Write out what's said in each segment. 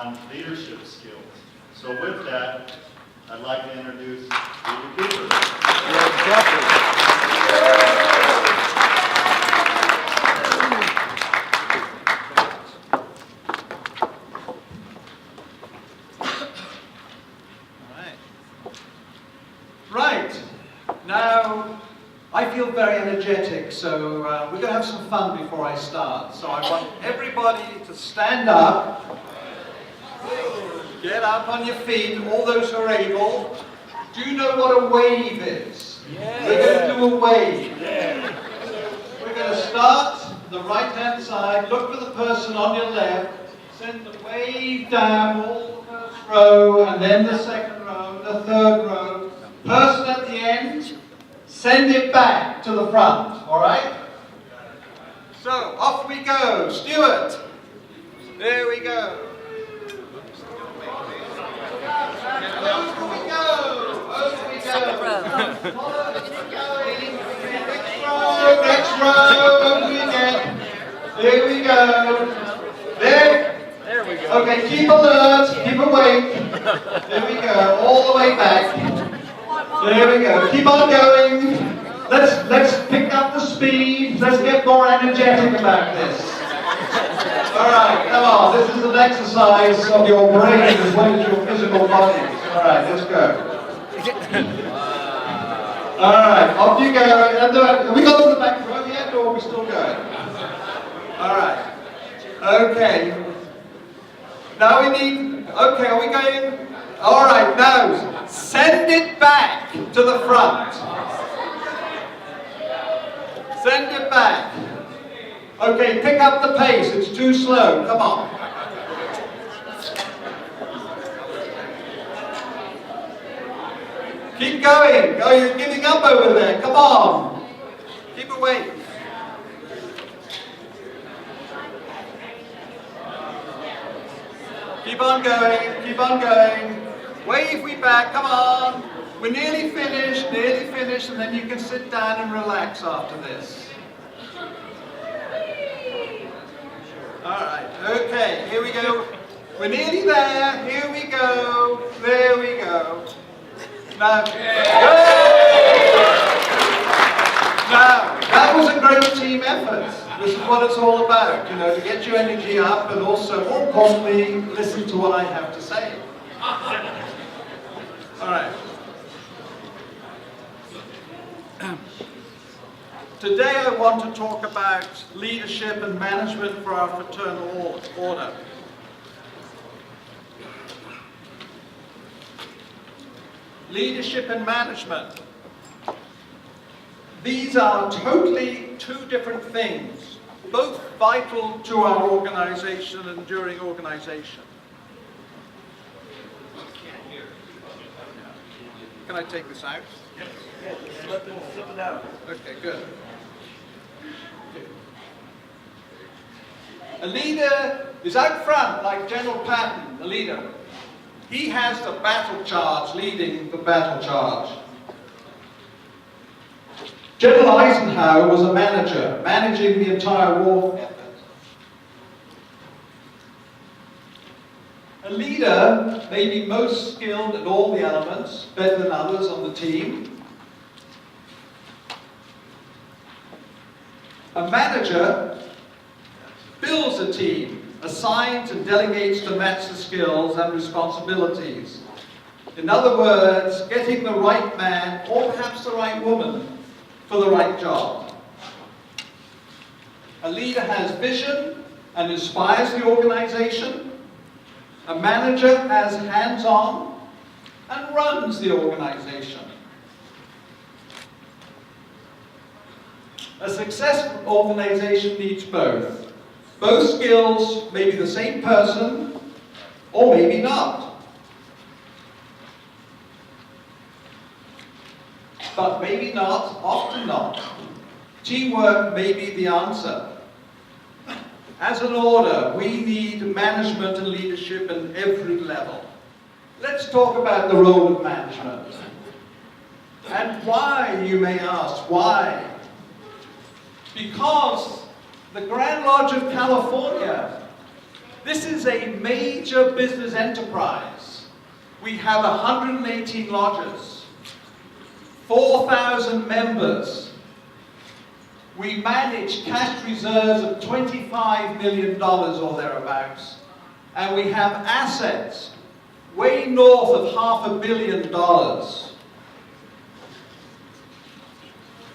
on leadership skills. So with that, I'd like to introduce Rita Cooper. Right. Now, I feel very energetic, so we're going to have some fun before I start. So I want everybody to stand up, get up on your feet, all those who are able. Do you know what a wave is? Yeah. We're going to do a wave. Yeah. We're going to start the right-hand side, look for the person on your left, send the wave down all the first row, and then the second row, the third row. Person at the end, send it back to the front, all right? So, off we go. Stuart. There we go. Over we go. Over we go. Next row. Over we get. There we go. There we go. Okay, keep alert. Keep awake. There we go. All the way back. There we go. Keep on going. Let's pick up the speed. Let's get more energetic about this. All right, come on. This is an exercise of your brain as well as your physical body. All right, let's go. All right, off you go. Have we got to the back row yet, or are we still going? All right. Okay. Now we need. Okay, are we going? All right, now send it back to the front. Send it back. Okay, pick up the pace. It's too slow. Come on. Keep going. Oh, you're giving up over there. Come on. Keep awake. Keep on going. Keep on going. Wave we back, come on. We're nearly finished, and then you can sit down and relax after this. Alright, okay, here we go. We're nearly there, here we go, there we go. Now, that was a great team effort. This is what it's all about, you know, to get your energy up and also, more importantly, listen to what I have to say. All right. Today I want to talk about leadership and management for our fraternal order. Leadership and management. These are totally two different things, both vital to our organization and during organization. Can I take this out? Yes. Yeah, let them slip it out. Okay, good. A leader is out front, like General Patton, the leader. He has the battle charge, leading the battle charge. General Eisenhower was a manager, managing the entire war effort. A leader may be most skilled at all the elements, better than others on the team. A manager builds a team, assigns and delegates to match the skills and responsibilities. In other words, getting the right man, or perhaps the right woman, for the right job. A leader has vision and inspires the organization. A manager has hands-on and runs the organization. A successful organization needs both. Both skills may be the same person, or maybe not. But maybe not, often not. Teamwork may be the answer. As an order, we need management and leadership at every level. Let's talk about the role of management. And why, you may ask, why? Because the Grand Lodge of California This is a major business enterprise. We have 118 lodges, 4,000 members. We manage cash reserves of $25 million or thereabouts. And we have assets way north of $500 million.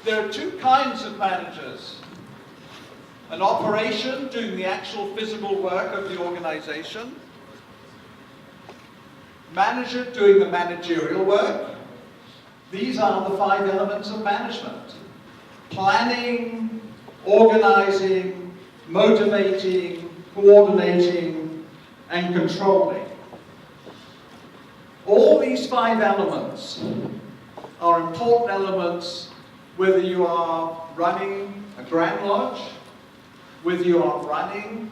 There are two kinds of managers. An operation doing the actual physical work of the organization. Manager doing the managerial work. These are the 5 elements of management. Planning, organizing, motivating, coordinating, and controlling. All these 5 elements are important elements whether you are running a Grand Lodge, whether you are running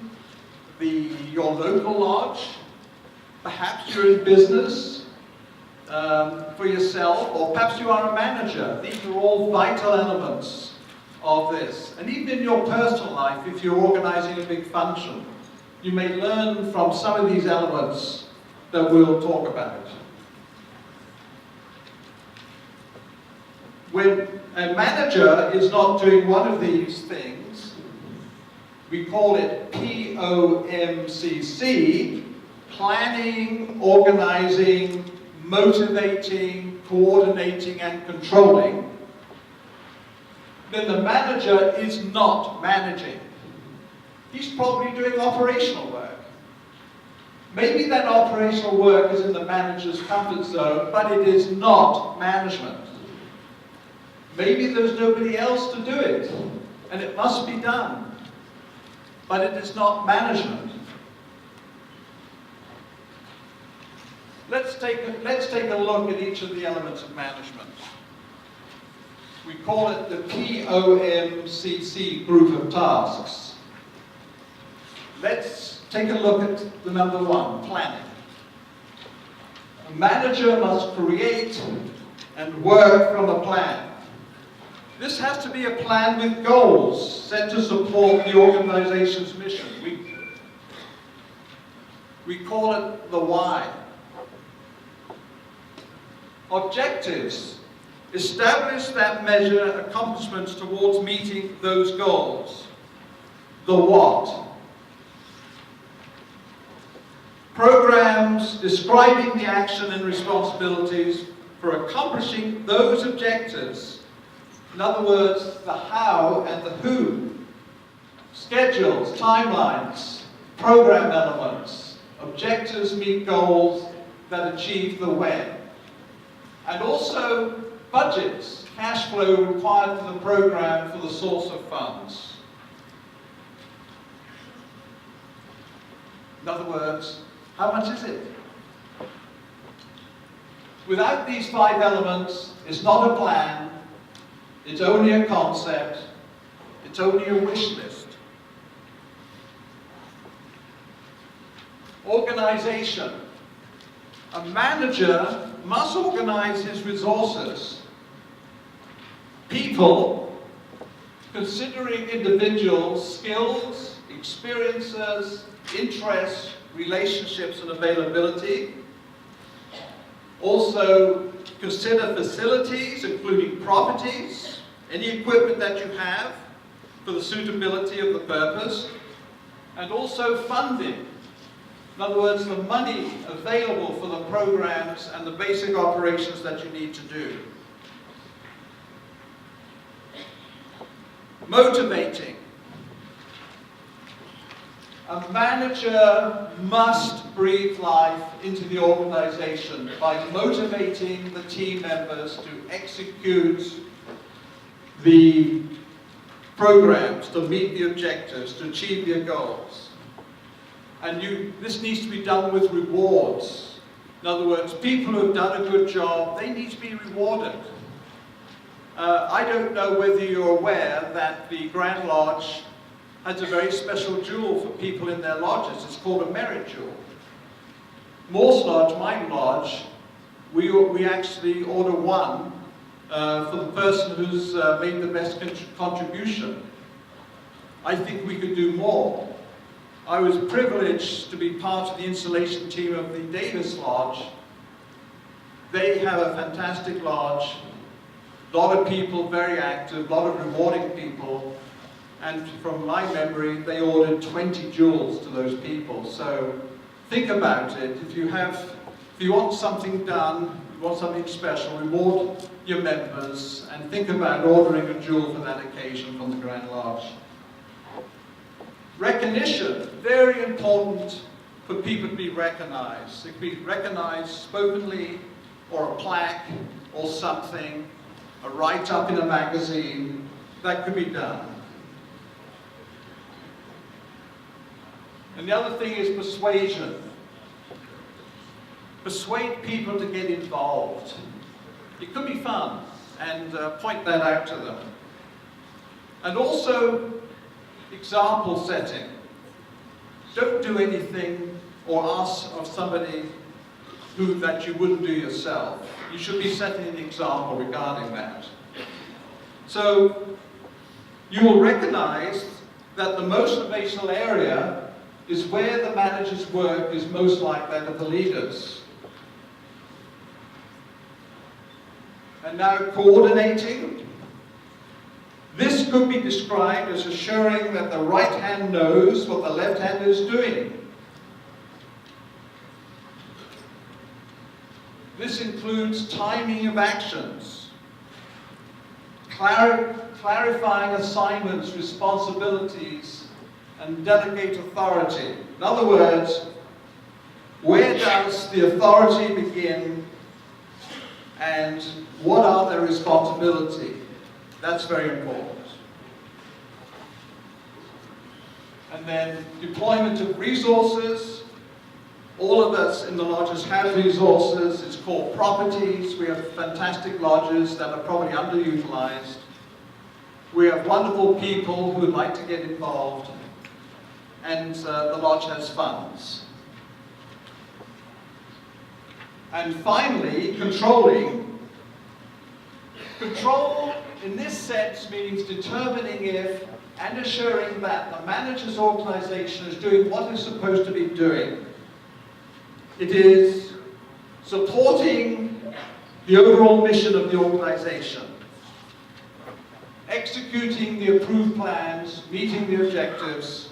your local lodge, perhaps you're in business for yourself, or perhaps you are a manager. These are all vital elements of this. And even in your personal life, if you're organizing a big function, you may learn from some of these elements that we'll talk about. When a manager is not doing one of these things, we call it POMCC, planning, organizing, motivating, coordinating, and controlling. Then the manager is not managing. He's probably doing operational work. Maybe that operational work is in the manager's comfort zone, but it is not management. Maybe there's nobody else to do it, and it must be done, but it is not management. Let's take a look at each of the elements of management. We call it the POMCC group of tasks. Let's take a look at the number 1, planning. A manager must create and work from a plan. This has to be a plan with goals set to support the organization's mission. We call it the why. Objectives. Establish that measure accomplishments towards meeting those goals. The what. Programs describing the action and responsibilities for accomplishing those objectives. In other words, the how and the who. Schedules, timelines, program elements. Objectives meet goals that achieve the when. And also budgets, cash flow required for the program for the source of funds. In other words, how much is it? Without these 5 elements, it's not a plan, it's only a concept, it's only a wish list. Organization. A manager must organize his resources. People, considering individuals' skills, experiences, interests, relationships, and availability. Also, consider facilities, including properties, any equipment that you have for the suitability of the purpose, and also funding. In other words, the money available for the programs and the basic operations that you need to do. Motivating. A manager must breathe life into the organization by motivating the team members to execute the programs, to meet the objectives, to achieve their goals. And this needs to be done with rewards. In other words, people who have done a good job, they need to be rewarded. I don't know whether you're aware that the Grand Lodge has a very special jewel for people in their lodges. It's called a merit jewel. Morse Lodge, my lodge, we actually order one for the person who's made the best contribution. I think we could do more. I was privileged to be part of the installation team of the Davis Lodge. They have a fantastic lodge, a lot of people very active, a lot of rewarding people, and from my memory, they ordered 20 jewels to those people. So think about it. If you want something done, you want something special, reward your members, and think about ordering a jewel for that occasion from the Grand Lodge. Recognition, very important for people to be recognized. They can be recognized spokenly, or a plaque, or something, a write-up in a magazine, that could be done. And the other thing is persuasion. Persuade people to get involved. It could be fun, and point that out to them. And also, example setting. Don't do anything or ask of somebody that you wouldn't do yourself. You should be setting an example regarding that. So, you will recognize that the motivational area is where the manager's work is most like that of the leaders. And now coordinating. This could be described as assuring that the right hand knows what the left hand is doing. This includes timing of actions, clarifying assignments, responsibilities, and delegate authority. In other words, where does the authority begin and what are their responsibilities? That's very important. And then deployment of resources. All of us in the lodges have resources. It's called properties. We have fantastic lodges that are probably underutilized. We have wonderful people who would like to get involved. And the lodge has funds. And finally, controlling. Control, in this sense, means determining if and assuring that the manager's organization is doing what it's supposed to be doing. It is supporting the overall mission of the organization, executing the approved plans, meeting the objectives,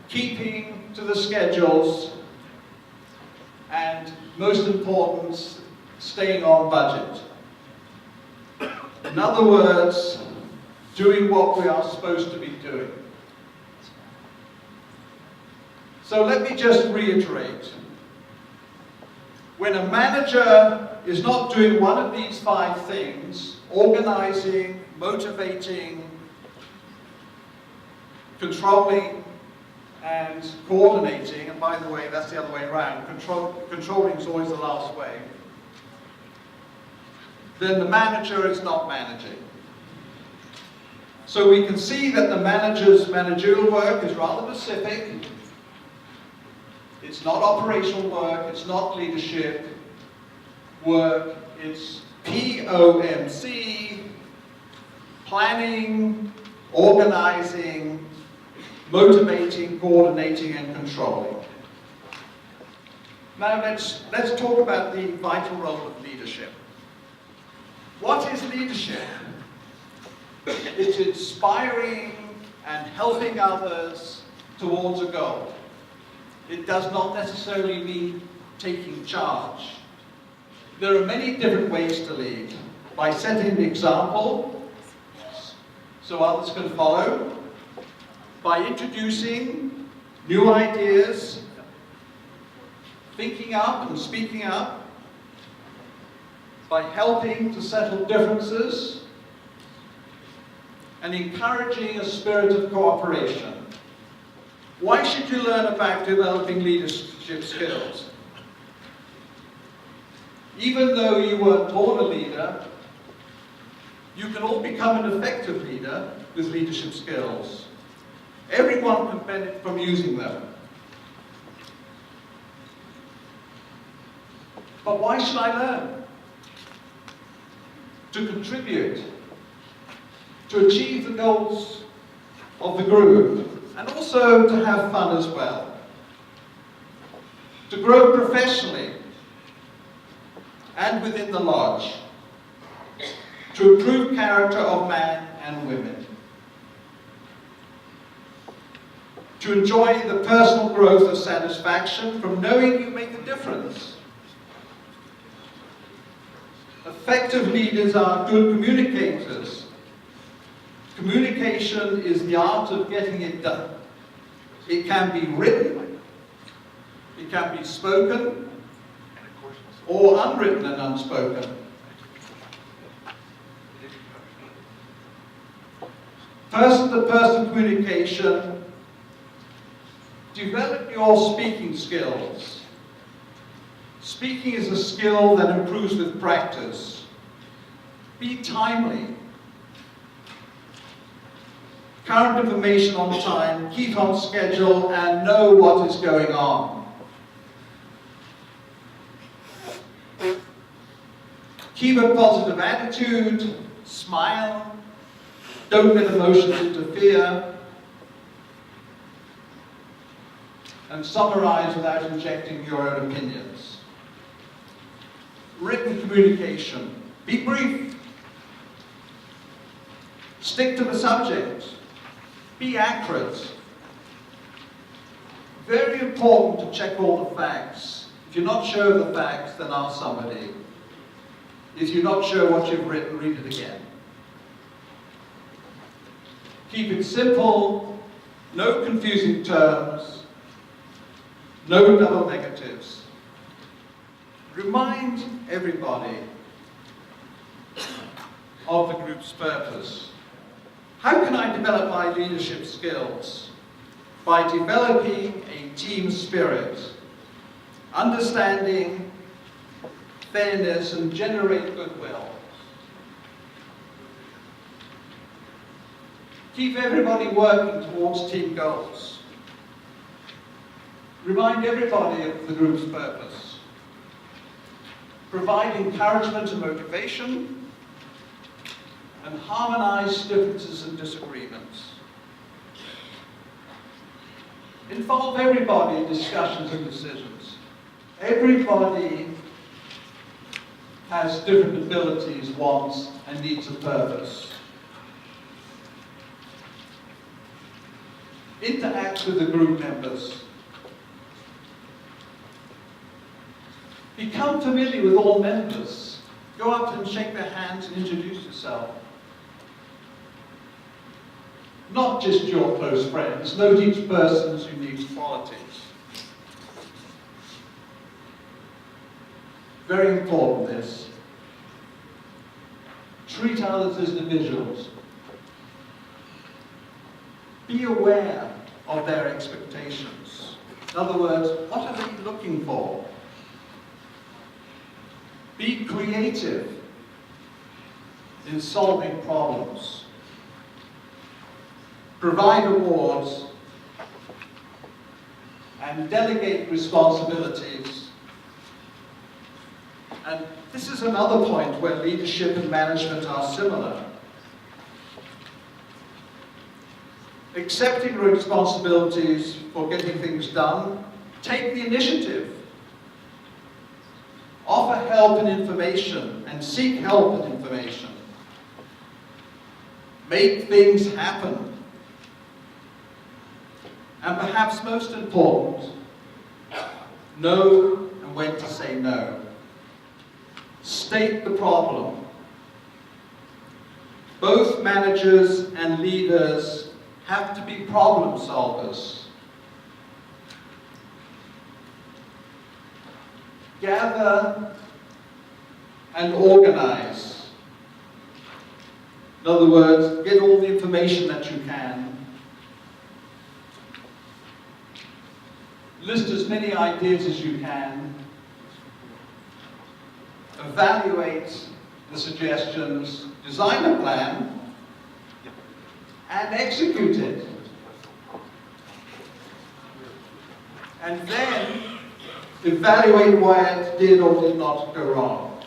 keeping to the schedules, and most important, staying on budget. In other words, doing what we are supposed to be doing. So let me just reiterate. When a manager is not doing one of these 5 things, organizing, motivating, controlling, and coordinating, and by the way, that's the other way around, controlling is always the last way, then the manager is not managing. So we can see that the manager's managerial work is rather specific. It's not operational work, it's not leadership work, it's POMC, planning, organizing, motivating, coordinating, and controlling. Now let's talk about the vital role of leadership. What is leadership? It's inspiring and helping others towards a goal. It does not necessarily mean taking charge. There are many different ways to lead. By setting an example, so others can follow. By introducing new ideas, thinking up and speaking up. By helping to settle differences, and encouraging a spirit of cooperation. Why should you learn about developing leadership skills? Even though you weren't born a leader, you can all become an effective leader with leadership skills. Everyone can benefit from using them. But why should I learn? To contribute, to achieve the goals of the group, and also to have fun as well. To grow professionally and within the lodge. To improve character of man and women. To enjoy the personal growth of satisfaction from knowing you make a difference. Effective leaders are good communicators. Communication is the art of getting it done. It can be written, it can be spoken, or unwritten and unspoken. Person-to-person communication, develop your speaking skills. Speaking is a skill that improves with practice. Be timely. Current information on time, keep on schedule, and know what is going on. Keep a positive attitude, smile, don't let emotions interfere, and summarize without injecting your own opinions. Written communication, be brief. Stick to the subject. Be accurate. Very important to check all the facts. If you're not sure of the facts, then ask somebody. If you're not sure what you've written, read it again. Keep it simple, no confusing terms, no double negatives. Remind everybody of the group's purpose. How can I develop my leadership skills? By developing a team spirit, understanding fairness, and generate goodwill. Keep everybody working towards team goals. Remind everybody of the group's purpose. Provide encouragement and motivation, and harmonize differences and disagreements. Involve everybody in discussions and decisions. Everybody has different abilities, wants, and needs a purpose. Interact with the group members. Become familiar with all members. Go up and shake their hands and introduce yourself. Not just your close friends. Note each person's unique qualities. Very important, this. Treat others as individuals. Be aware of their expectations. In other words, what are they looking for? Be creative in solving problems. Provide awards and delegate responsibilities. And this is another point where leadership and management are similar. Accepting responsibilities for getting things done, take the initiative. Offer help and information, and seek help and information. Make things happen. And perhaps most important, know and when to say no. State the problem. Both managers and leaders have to be problem solvers. Gather and organize. In other words, get all the information that you can. List as many ideas as you can. Evaluate the suggestions, design a plan, and execute it. And then evaluate why it did or did not go wrong.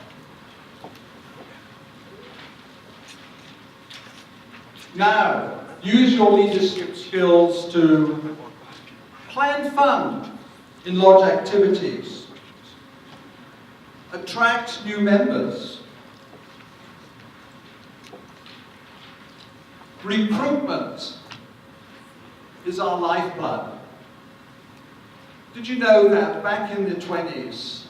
Now, use your leadership skills to plan fun in lodge activities, attract new members. Recruitment is our lifeblood. Did you know that back in the 20s,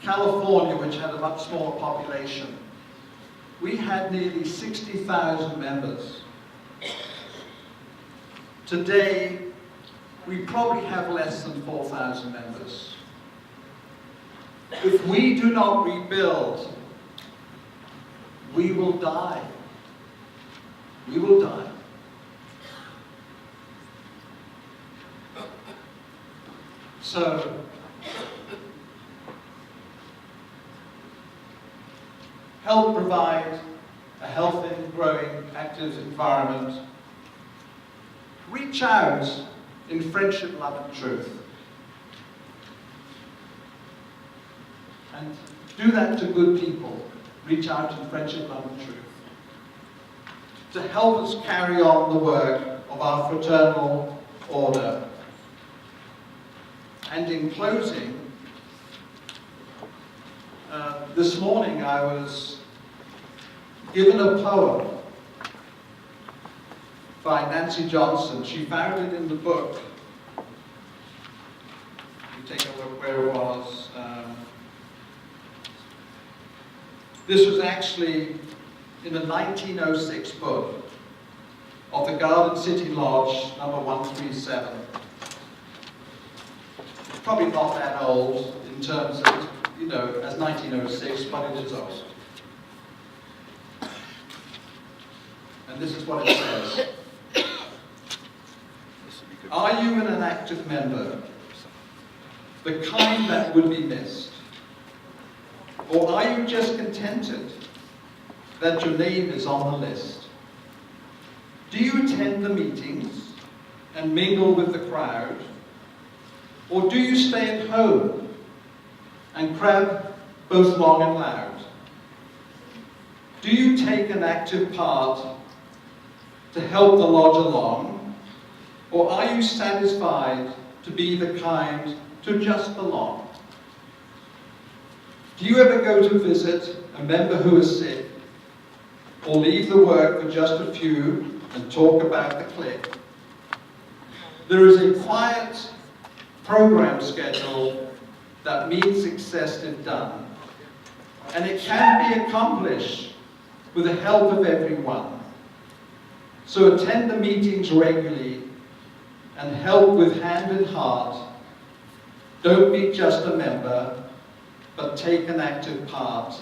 California, which had a much smaller population, we had nearly 60,000 members. Today, we probably have less than 4,000 members. If we do not rebuild, we will die. We will die. So, help provide a healthy, growing, active environment. Reach out in friendship, love, and truth. And do that to good people. Reach out in friendship, love, and truth. To help us carry on the work of our fraternal order. And in closing, this morning I was given a poem by Nancy Johnson. She found it in the book. You take a look where it was. This was actually in a 1906 book of the Garden City Lodge, number 137. It's probably not that old in terms of, you know, as 1906, but it is old. And this is what it says. Are you an active member? The kind that would be missed? Or are you just contented that your name is on the list? Do you attend the meetings and mingle with the crowd? Or do you stay at home and crab both long and loud? Do you take an active part to help the lodge along? Or are you satisfied to be the kind to just belong? Do you ever go to visit a member who is sick? Or leave the work for just a few and talk about the clique? There is a quiet program schedule that means success if done. And it can be accomplished with the help of everyone. So attend the meetings regularly and help with hand and heart. Don't be just a member, but take an active part.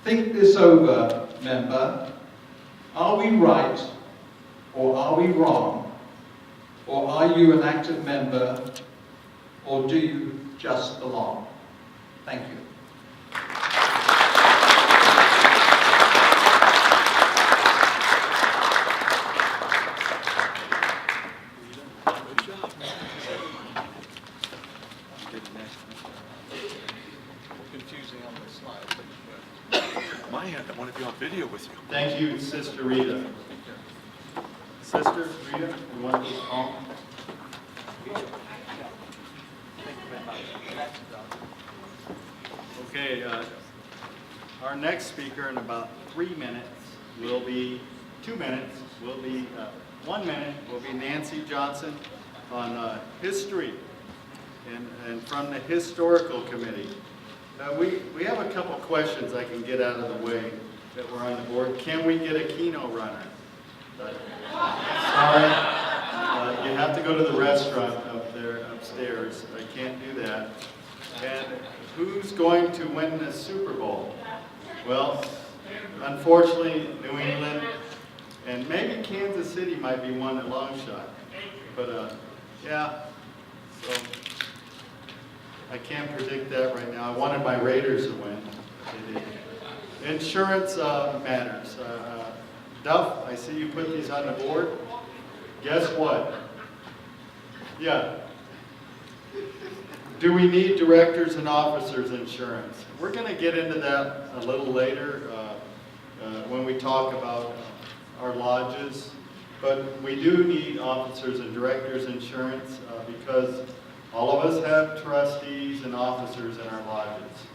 Think this over, member. Are we right or are we wrong? Or are you an active member or do you just belong? Thank you. Confusing on the slide. I want to be on video with you. Thank you, Sister Rita. Sister Rita, you want to call? Okay, our next speaker in about 3 minutes will be 2 minutes, will be 1 minute, will be Nancy Johnson on history and from the Historical Committee. We have a couple questions I can get out of the way that were on the board. Can we get a Keno runner? Sorry, you have to go to the restaurant up there upstairs. I can't do that. And who's going to win the Super Bowl? Well, unfortunately, New England and maybe Kansas City might be one at long shot. But yeah, so I can't predict that right now. I wanted my Raiders to win. They did. Insurance matters. Duff, I see you put these on the board. Guess what? Yeah. Do we need directors and officers insurance? We're going to get into that a little later when we talk about our lodges. But we do need officers and directors insurance because all of us have trustees and officers in our lodges,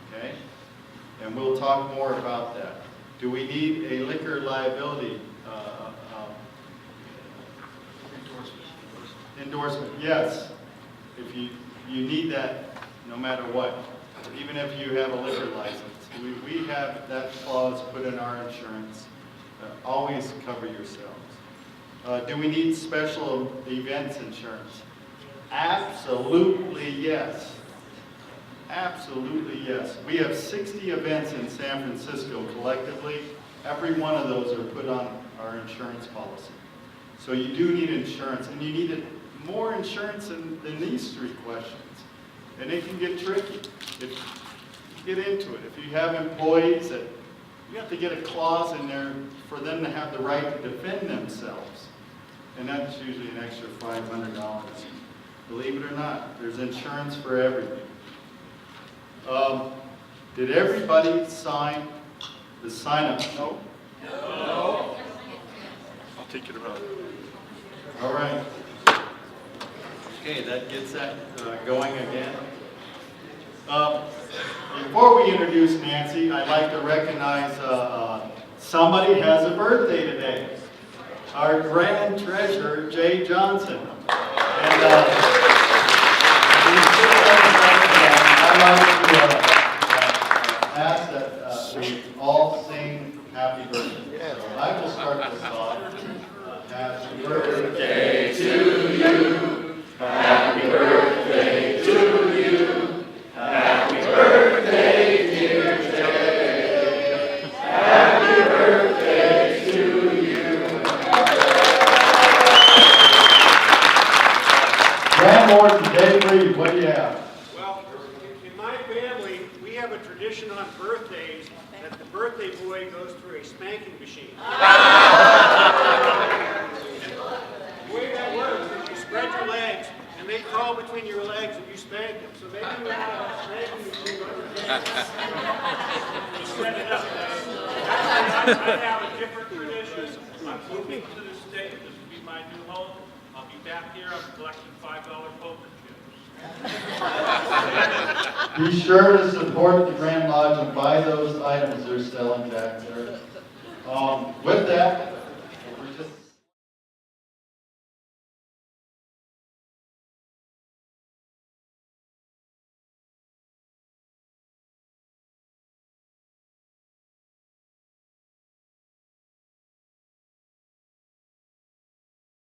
okay? And we'll talk more about that. Do we need a liquor liability endorsement? Yes. If you need that no matter what, even if you have a liquor license. We have that clause put in our insurance. Always cover yourselves. Do we need special events insurance? Absolutely yes. Absolutely yes. We have 60 events in San Francisco collectively. Every one of those are put on our insurance policy. So you do need insurance, and you need more insurance than these three questions. And it can get tricky if you get into it. If you have employees that you have to get a clause in there for them to have the right to defend themselves. And that's usually an extra $500. Believe it or not, there's insurance for everything. Did everybody sign the sign-up? No? I'll take it around. All right. Okay, that gets that going again. Before we introduce Nancy, I'd like to recognize somebody has a birthday today. Our grand treasurer, Jay Johnson. And I'd like to ask that we all sing happy birthday. So I will start this off. Happy birthday to you. Happy birthday to you. Happy birthday, dear Jay. Happy birthday to you. Landlord Dave Reed, what do you have? Well, in my family, we have a tradition on birthdays that the birthday boy goes through a spanking machine. The way that works is you spread your legs, and they crawl between your legs, and you spank them. So maybe we have a spanking machine on your hands. Set it up. I have a different tradition. I'm moving to the state. This will be my new home. I'll be back here. I'm collecting $5 poker chips. Be sure to support the Grand Lodge and buy those items they're selling back there.